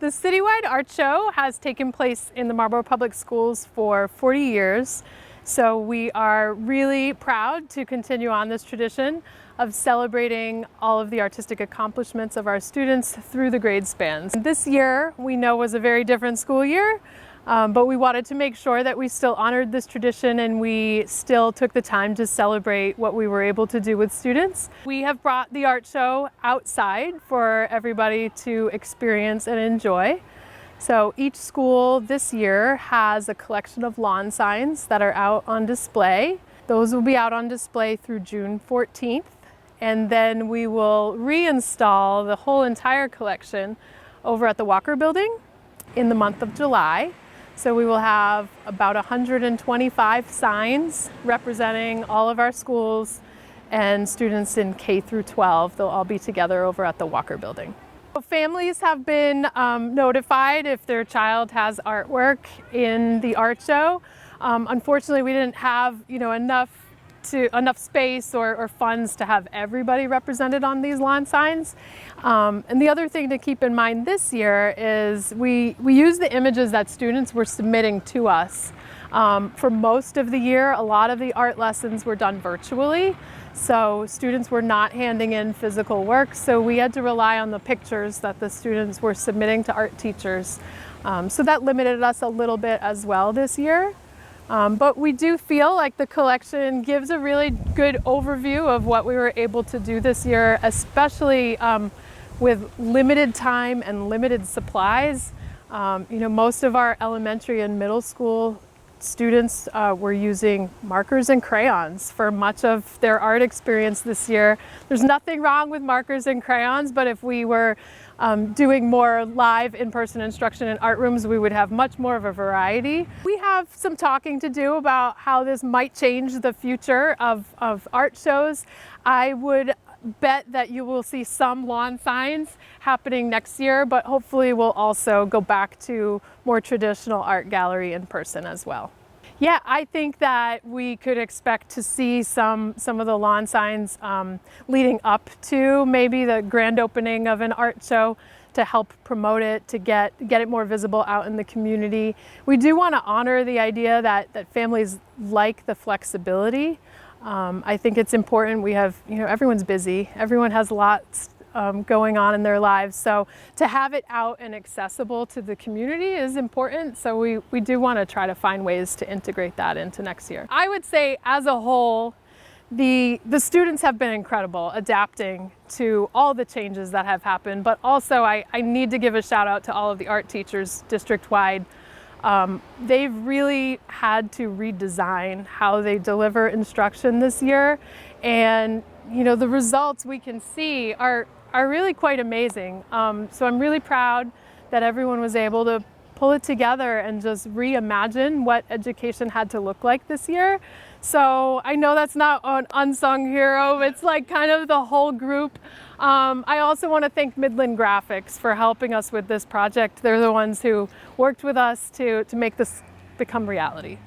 The citywide art show has taken place in the Marlborough Public Schools for 40 years. So we are really proud to continue on this tradition of celebrating all of the artistic accomplishments of our students through the grade spans. This year we know was a very different school year, but we wanted to make sure that we still honored this tradition and we still took the time to celebrate what we were able to do with students. We have brought the art show outside for everybody to experience and enjoy. So each school this year has a collection of lawn signs that are out on display. Those will be out on display through June 14th. And then we will reinstall the whole entire collection over at the Walker Building in the month of July. So we will have about 125 signs representing all of our schools and students in K through 12. They'll all be together over at the Walker Building. Families have been notified if their child has artwork in the art show. Unfortunately, we didn't have enough space or funds to have everybody represented on these lawn signs. And the other thing to keep in mind this year is we use the images that students were submitting to us. For most of the year, a lot of the art lessons were done virtually. So students were not handing in physical work, so we had to rely on the pictures that the students were submitting to art teachers. So that limited us a little bit as well this year. But we do feel like the collection gives a really good overview of what we were able to do this year, especially with limited time and limited supplies. Most of our elementary and middle school students were using markers and crayons for much of their art experience this year. There's nothing wrong with markers and crayons, but if we were doing more live in-person instruction in art rooms, we would have much more of a variety. We have some talking to do about how this might change the future of art shows. I would bet that you will see some lawn signs happening next year, but hopefully we'll also go back to more traditional art gallery in person as well. Yeah, I think that we could expect to see some of the lawn signs leading up to maybe the grand opening of an art show to help promote it, to get it more visible out in the community. We do want to honor the idea that families like the flexibility. I think it's important. We have, everyone's busy. Everyone has lots going on in their lives. So to have it out and accessible to the community is important. So we do want to try to find ways to integrate that into next year. I would say as a whole, the students have been incredible adapting to all the changes that have happened. But also I need to give a shout out to all of the art teachers district-wide. They've really had to redesign how they deliver instruction this year. And the results we can see are really quite amazing. So I'm really proud that everyone was able to pull it together and just reimagine what education had to look like this year. So I know that's not an unsung hero, it's like kind of the whole group. I also want to thank Midland Graphics for helping us with this project. They're the ones who worked with us to make this become reality.